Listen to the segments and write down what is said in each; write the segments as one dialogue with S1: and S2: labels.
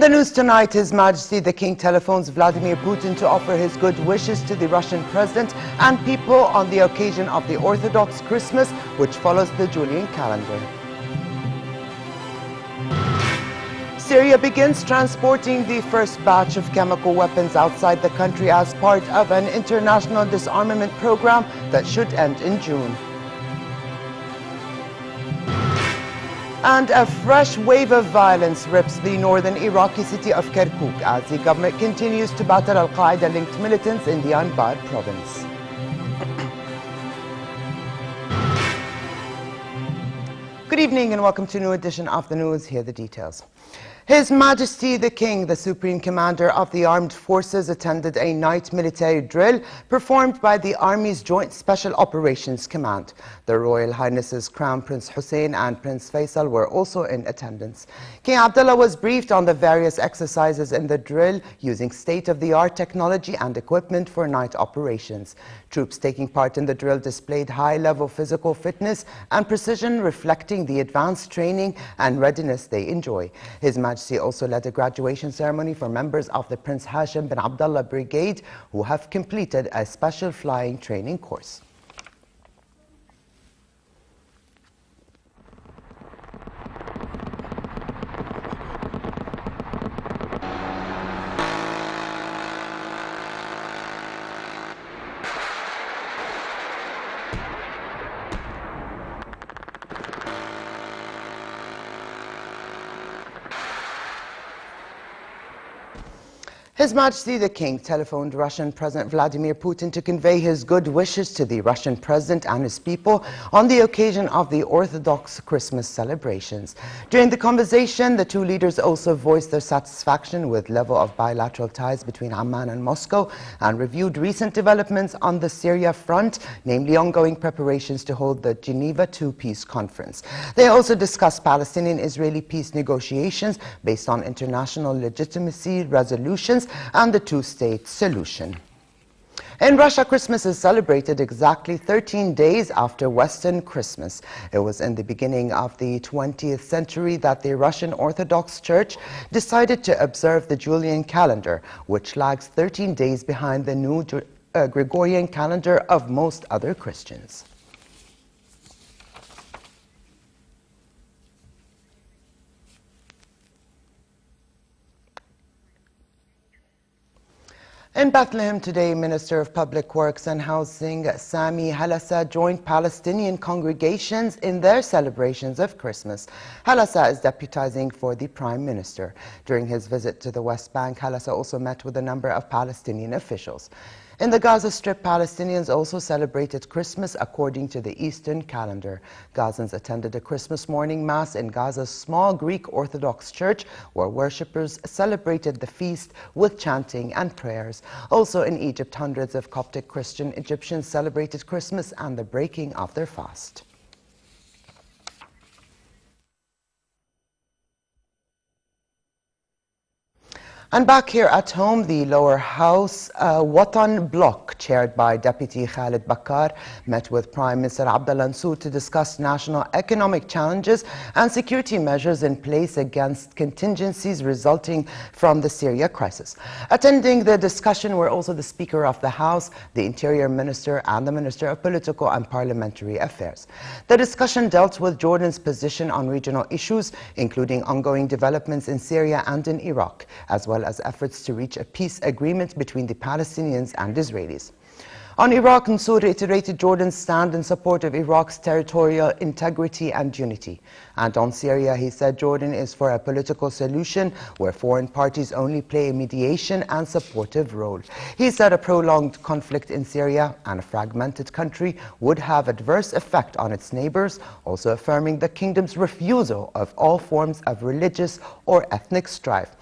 S1: In the news tonight, His Majesty the King telephones Vladimir Putin to offer his good wishes to the Russian president and people on the occasion of the Orthodox Christmas, which follows the Julian calendar. Syria begins transporting the first batch of chemical weapons outside the country as part of an international disarmament program that should end in June. And a fresh wave of violence rips the northern Iraqi city of Kirkuk as the government continues to battle Al-Qaeda-linked militants in the Anbar province. Good evening and welcome to a new edition of the news. Here are the details. His Majesty the King, the Supreme Commander of the Armed Forces, attended a night military drill performed by the Army's Joint Special Operations Command. The Royal Highnesses Crown Prince Hussein and Prince Faisal were also in attendance. King Abdullah was briefed on the various exercises in the drill using state-of-the-art technology and equipment for night operations. Troops taking part in the drill displayed high-level physical fitness and precision, reflecting the advanced training and readiness they enjoy. His Majesty also led a graduation ceremony for members of the Prince Hashim bin Abdullah Brigade who have completed a special flying training course. His Majesty the King telephoned Russian President Vladimir Putin to convey his good wishes to the Russian president and his people on the occasion of the Orthodox Christmas celebrations. During the conversation, the two leaders also voiced their satisfaction with the level of bilateral ties between Amman and Moscow and reviewed recent developments on the Syria front, namely ongoing preparations to hold the Geneva II Peace Conference. They also discussed Palestinian-Israeli peace negotiations based on international legitimacy resolutions and the two-state solution. In Russia, Christmas is celebrated exactly 13 days after Western Christmas. It was in the beginning of the 20th century that the Russian Orthodox Church decided to observe the Julian calendar, which lags 13 days behind the new Gregorian calendar of most other Christians. In Bethlehem today, Minister of Public Works and Housing Sami Halassa joined Palestinian congregations in their celebrations of Christmas. Halassa is deputizing for the Prime Minister. During his visit to the West Bank, Halassa also met with a number of Palestinian officials. In the Gaza Strip, Palestinians also celebrated Christmas according to the Eastern calendar. Gazans attended a Christmas morning mass in Gaza's small Greek Orthodox church, where worshippers celebrated the feast with chanting and prayers. Also in Egypt, hundreds of Coptic Christian Egyptians celebrated Christmas and the breaking of their fast. And back here at home, the lower house, Watan bloc, chaired by Deputy Khalid Bakar, met with Prime Minister Abdullah Mansour to discuss national economic challenges and security measures in place against contingencies resulting from the Syria crisis. Attending the discussion were also the Speaker of the House, the Interior Minister, and the Minister of Political and Parliamentary Affairs. The discussion dealt with Jordan's position on regional issues, including ongoing developments in Syria and in Iraq, as well as efforts to reach a peace agreement between the Palestinians and Israelis. On Iraq, Mansour reiterated Jordan's stand in support of Iraq's territorial integrity and unity. And on Syria, he said Jordan is for a political solution where foreign parties only play a mediation and supportive role. He said a prolonged conflict in Syria and a fragmented country would have adverse effect on its neighbors, also affirming the kingdom's refusal of all forms of religious or ethnic strife.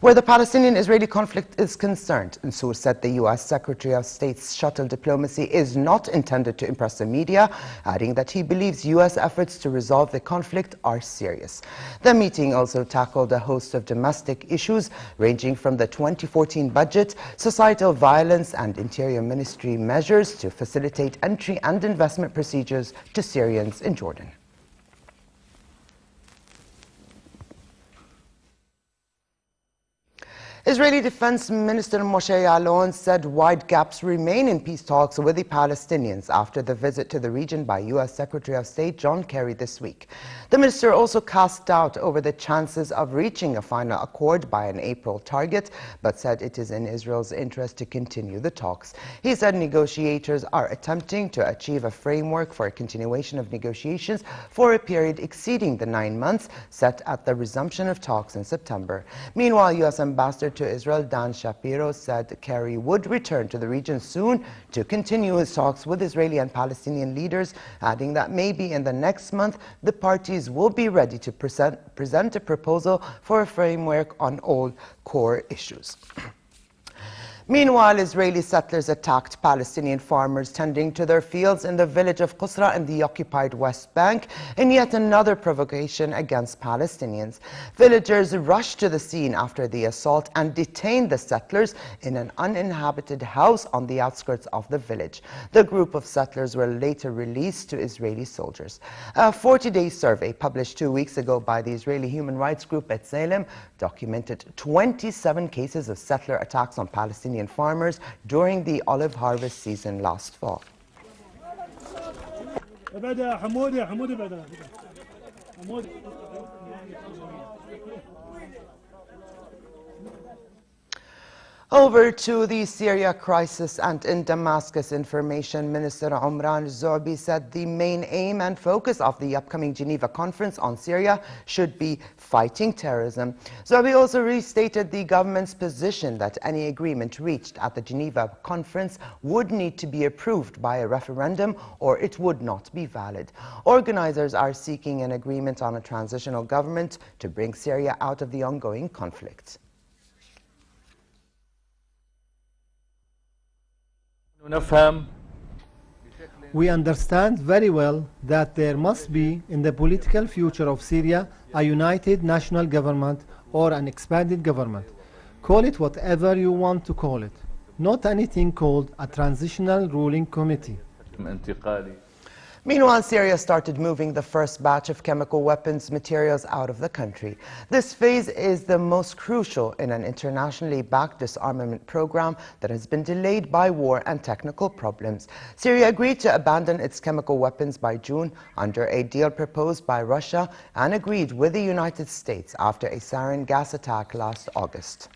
S1: Where the Palestinian-Israeli conflict is concerned, Mansour said the U.S. Secretary of State's shuttle diplomacy is not intended to impress the media, adding that he believes U.S. efforts to resolve the conflict are serious. The meeting also tackled a host of domestic issues, ranging from the 2014 budget, societal violence, and Interior Ministry measures to facilitate entry and investment procedures to Syrians in Jordan. Israeli Defense Minister Moshe Ya'alon said wide gaps remain in peace talks with the Palestinians after the visit to the region by U.S. Secretary of State John Kerry this week. The minister also cast doubt over the chances of reaching a final accord by an April target, but said it is in Israel's interest to continue the talks. He said negotiators are attempting to achieve a framework for a continuation of negotiations for a period exceeding the 9 months set at the resumption of talks in September. Meanwhile, U.S. Ambassador to Israel Dan Shapiro said Kerry would return to the region soon to continue his talks with Israeli and Palestinian leaders, adding that maybe in the next month the parties will be ready to present a proposal for a framework on all core issues. Meanwhile, Israeli settlers attacked Palestinian farmers tending to their fields in the village of Qusra in the occupied West Bank in yet another provocation against Palestinians. Villagers rushed to the scene after the assault and detained the settlers in an uninhabited house on the outskirts of the village. The group of settlers were later released to Israeli soldiers. A 40-day survey published 2 weeks ago by the Israeli human rights group Salem documented 27 cases of settler attacks on Palestinian farmers during the olive harvest season last fall. Over to the Syria crisis, and in Damascus, Information Minister Umran Zobi said the main aim and focus of the upcoming Geneva conference on Syria should be fighting terrorism. Zobi also restated the government's position that any agreement reached at the Geneva conference would need to be approved by a referendum or it would not be valid. Organizers are seeking an agreement on a transitional government to bring Syria out of the ongoing conflict.
S2: We understand very well that there must be in the political future of Syria a united national government or an expanded government. Call it whatever you want to call it. Not anything called a transitional ruling committee.
S1: Meanwhile, Syria started moving the first batch of chemical weapons materials out of the country. This phase is the most crucial in an internationally backed disarmament program that has been delayed by war and technical problems. Syria agreed to abandon its chemical weapons by June under a deal proposed by Russia and agreed with the United States after a sarin gas attack last August.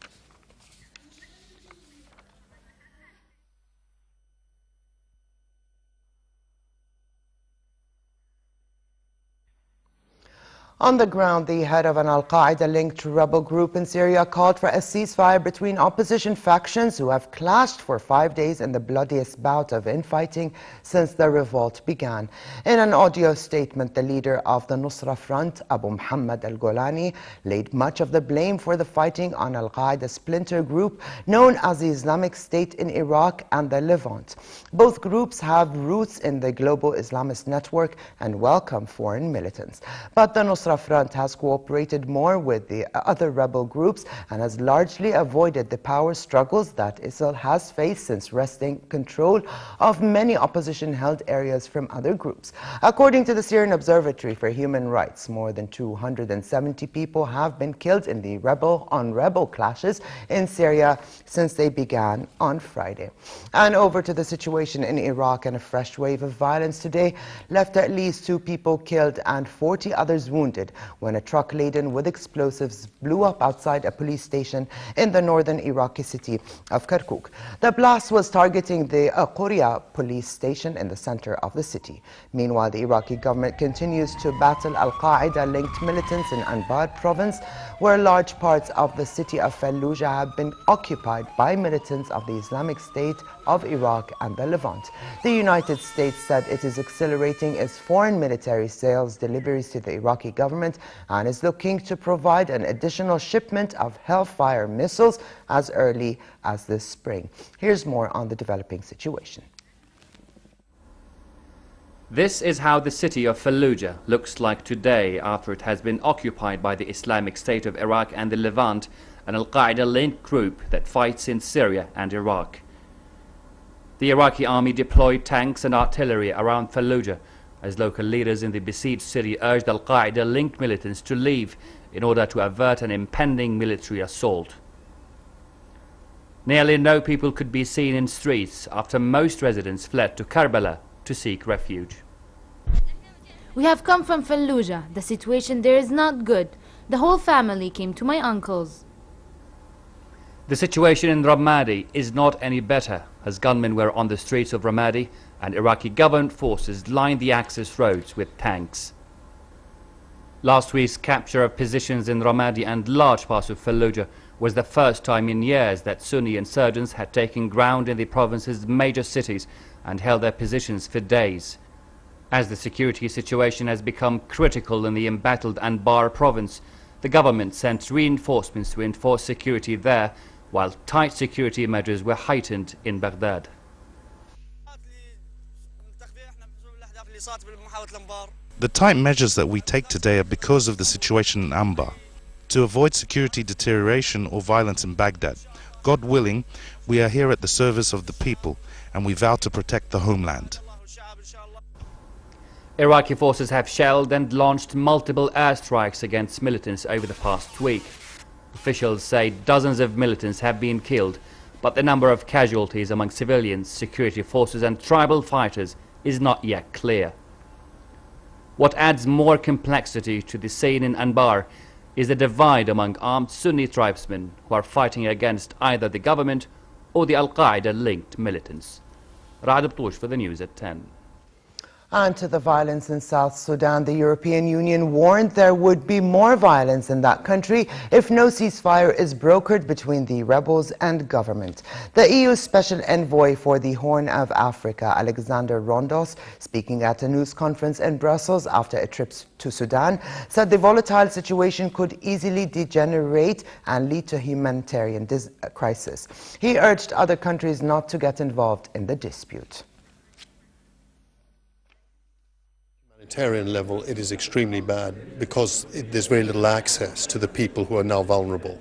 S1: On the ground, the head of an al-Qaeda-linked rebel group in Syria called for a ceasefire between opposition factions who have clashed for 5 days in the bloodiest bout of infighting since the revolt began. In an audio statement, the leader of the Nusra Front, Abu Muhammad al-Golani, laid much of the blame for the fighting on al-Qaeda splinter group known as the Islamic State in Iraq and the Levant. Both groups have roots in the global Islamist network and welcome foreign militants. But the Nusra Front has cooperated more with the other rebel groups and has largely avoided the power struggles that ISIL has faced since wresting control of many opposition-held areas from other groups. According to the Syrian Observatory for Human Rights, more than 270 people have been killed in the rebel-on-rebel clashes in Syria since they began on Friday. And over to the situation in Iraq, and a fresh wave of violence today left at least 2 people killed and 40 others wounded when a truck laden with explosives blew up outside a police station in the northern Iraqi city of Kirkuk. The blast was targeting the Quria police station in the center of the city. Meanwhile, the Iraqi government continues to battle al-Qaeda-linked militants in Anbar province, where large parts of the city of Fallujah have been occupied by militants of the Islamic State of Iraq and the Levant. The United States said it is accelerating its foreign military sales deliveries to the Iraqi government and is looking to provide an additional shipment of Hellfire missiles as early as this spring. Here's more on the developing situation.
S3: This is how the city of Fallujah looks like today after it has been occupied by the Islamic State of Iraq and the Levant, an al-Qaeda-linked group that fights in Syria and Iraq. The Iraqi army deployed tanks and artillery around Fallujah as local leaders in the besieged city urged al-Qaeda-linked militants to leave in order to avert an impending military assault. Nearly no people could be seen in streets after most residents fled to Karbala to seek refuge.
S4: We have come from Fallujah. The situation there is not good. The whole family came to my uncle's.
S3: The situation in Ramadi is not any better, as gunmen were on the streets of Ramadi and Iraqi government forces lined the access roads with tanks. Last week's capture of positions in Ramadi and large parts of Fallujah was the first time in years that Sunni insurgents had taken ground in the province's major cities and held their positions for days. As the security situation has become critical in the embattled Anbar province, the government sent reinforcements to enforce security there, while tight security measures were heightened in Baghdad.
S5: The tight measures that we take today are because of the situation in Anbar, to avoid security deterioration or violence in Baghdad. God willing, we are here at the service of the people, and we vow to protect the homeland.
S3: Iraqi forces have shelled and launched multiple airstrikes against militants over the past week. Officials say dozens of militants have been killed, but the number of casualties among civilians, security forces and tribal fighters is not yet clear. What adds more complexity to the scene in Anbar is the divide among armed Sunni tribesmen who are fighting against either the government or the Al-Qaeda-linked militants. Ra'ad Btoush for the news at 10.
S1: And to the violence in South Sudan, the European Union warned there would be more violence in that country if no ceasefire is brokered between the rebels and government. The EU Special Envoy for the Horn of Africa, Alexander Rondos, speaking at a news conference in Brussels after a trip to Sudan, said the volatile situation could easily degenerate and lead to a humanitarian crisis. He urged other countries not to get involved in the dispute.
S6: Humanitarian level, it is extremely bad because there's very little access to the people who are now vulnerable.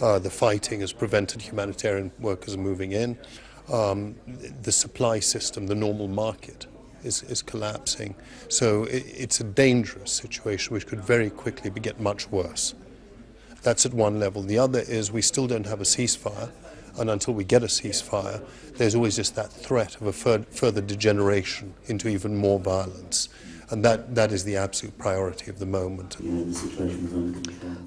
S6: The fighting has prevented humanitarian workers moving in. The supply system, the normal market, is collapsing. So it's a dangerous situation which could very quickly get much worse. That's at one level. The other is we still don't have a ceasefire, and until we get a ceasefire, there's always just that threat of a further degeneration into even more violence. And that is the absolute priority of the moment.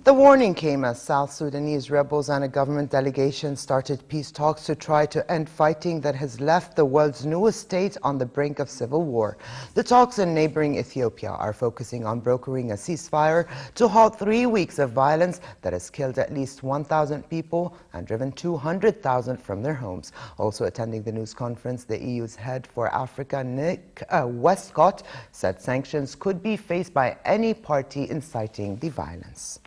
S1: The warning came as South Sudanese rebels and a government delegation started peace talks to try to end fighting that has left the world's newest state on the brink of civil war. The talks in neighboring Ethiopia are focusing on brokering a ceasefire to halt 3 weeks of violence that has killed at least 1,000 people and driven 200,000 from their homes. Also attending the news conference, the EU's head for Africa, Nick Westcott, said sanctions could be faced by any party inciting the violence.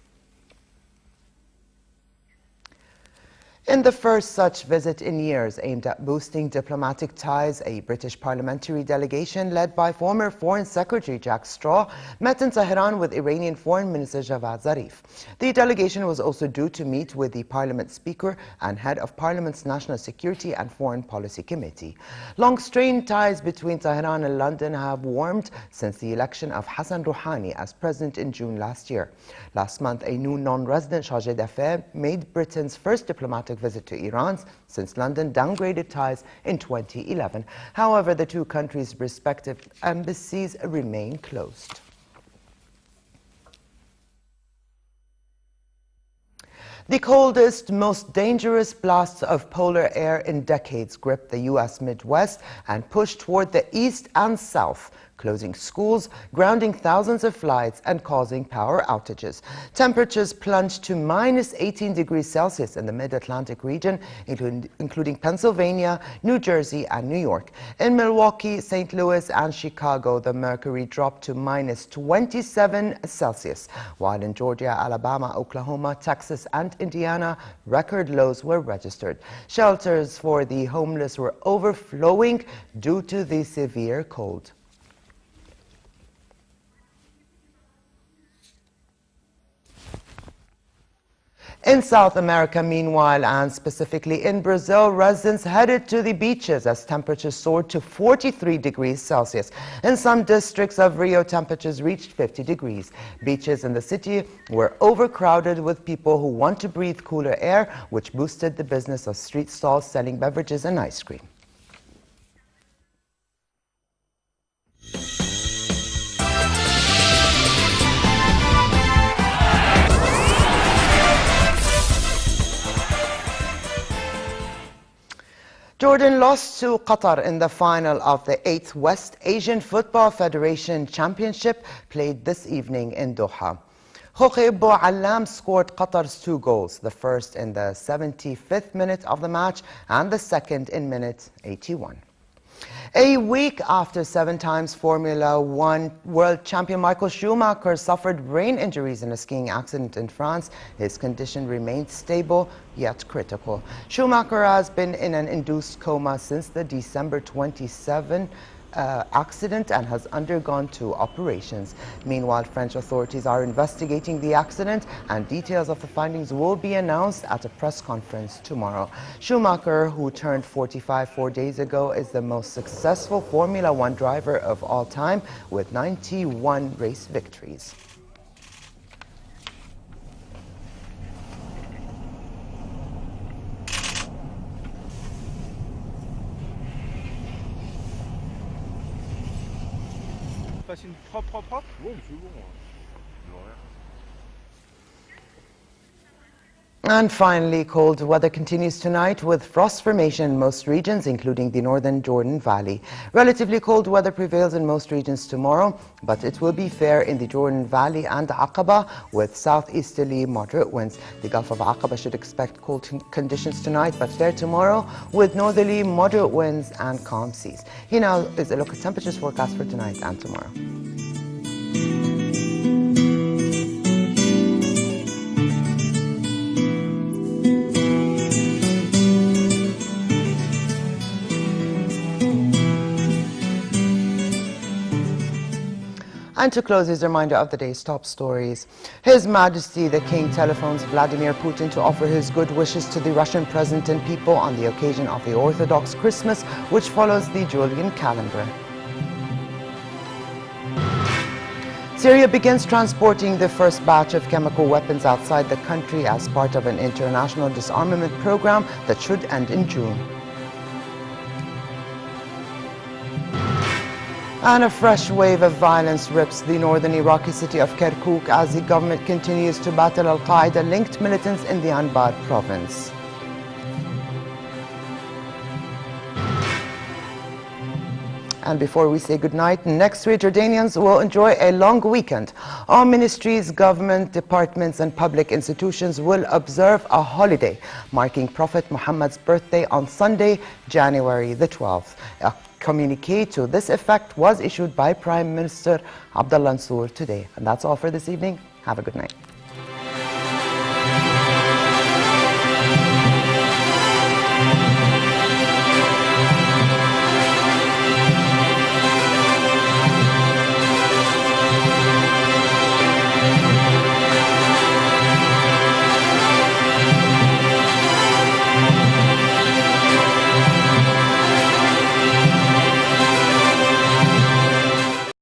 S1: In the first such visit in years aimed at boosting diplomatic ties, a British parliamentary delegation led by former Foreign Secretary Jack Straw met in Tehran with Iranian Foreign Minister Javad Zarif. The delegation was also due to meet with the Parliament Speaker and head of Parliament's National Security and Foreign Policy Committee. Long-strained ties between Tehran and London have warmed since the election of Hassan Rouhani as president in June last year. Last month, a new non-resident chargé d'affaires made Britain's first diplomatic visit to Iran since London downgraded ties in 2011. However, the two countries' respective embassies remain closed. The coldest, most dangerous blasts of polar air in decades gripped the U.S. Midwest and pushed toward the east and south, closing schools, grounding thousands of flights, and causing power outages. Temperatures plunged to minus 18 degrees Celsius in the mid-Atlantic region, including Pennsylvania, New Jersey, and New York. In Milwaukee, St. Louis, and Chicago, the mercury dropped to minus 27 Celsius, while in Georgia, Alabama, Oklahoma, Texas, and Indiana, record lows were registered. Shelters for the homeless were overflowing due to the severe cold. In South America, meanwhile, and specifically in Brazil, residents headed to the beaches as temperatures soared to 43 degrees Celsius. In some districts of Rio, temperatures reached 50 degrees. Beaches in the city were overcrowded with people who want to breathe cooler air, which boosted the business of street stalls selling beverages and ice cream. Jordan lost to Qatar in the final of the 8th West Asian Football Federation Championship played this evening in Doha. Khokhe Bouallam scored Qatar's 2 goals, the first in the 75th minute of the match and the second in minute 81. A week after 7-time Formula One world champion Michael Schumacher suffered brain injuries in a skiing accident in France, his condition remained stable yet critical. Schumacher has been in an induced coma since the December 27 accident and has undergone 2 operations. Meanwhile, French authorities are investigating the accident and details of the findings will be announced at a press conference tomorrow. Schumacher, who turned 45 4 days ago, is the most successful Formula One driver of all time with 91 race victories. And finally, cold weather continues tonight with frost formation in most regions, including the northern Jordan Valley. Relatively cold weather prevails in most regions tomorrow, but it will be fair in the Jordan Valley and Aqaba with southeasterly moderate winds. The Gulf of Aqaba should expect cold conditions tonight, but fair tomorrow with northerly moderate winds and calm seas. Here now is a look at temperatures forecast for tonight and tomorrow. And to close, is a reminder of the day's top stories. His Majesty the King telephones Vladimir Putin to offer his good wishes to the Russian president and people on the occasion of the Orthodox Christmas, which follows the Julian calendar. Syria begins transporting the first batch of chemical weapons outside the country as part of an international disarmament program that should end in June. And a fresh wave of violence rips the northern Iraqi city of Kirkuk as the government continues to battle Al-Qaeda-linked militants in the Anbar province. And before we say goodnight, next week Jordanians will enjoy a long weekend. All ministries, government, departments and public institutions will observe a holiday marking Prophet Muhammad's birthday on Sunday, January the 12th. A communique to this effect was issued by Prime Minister Abdullah Mansour today. And that's all for this evening. Have a good night.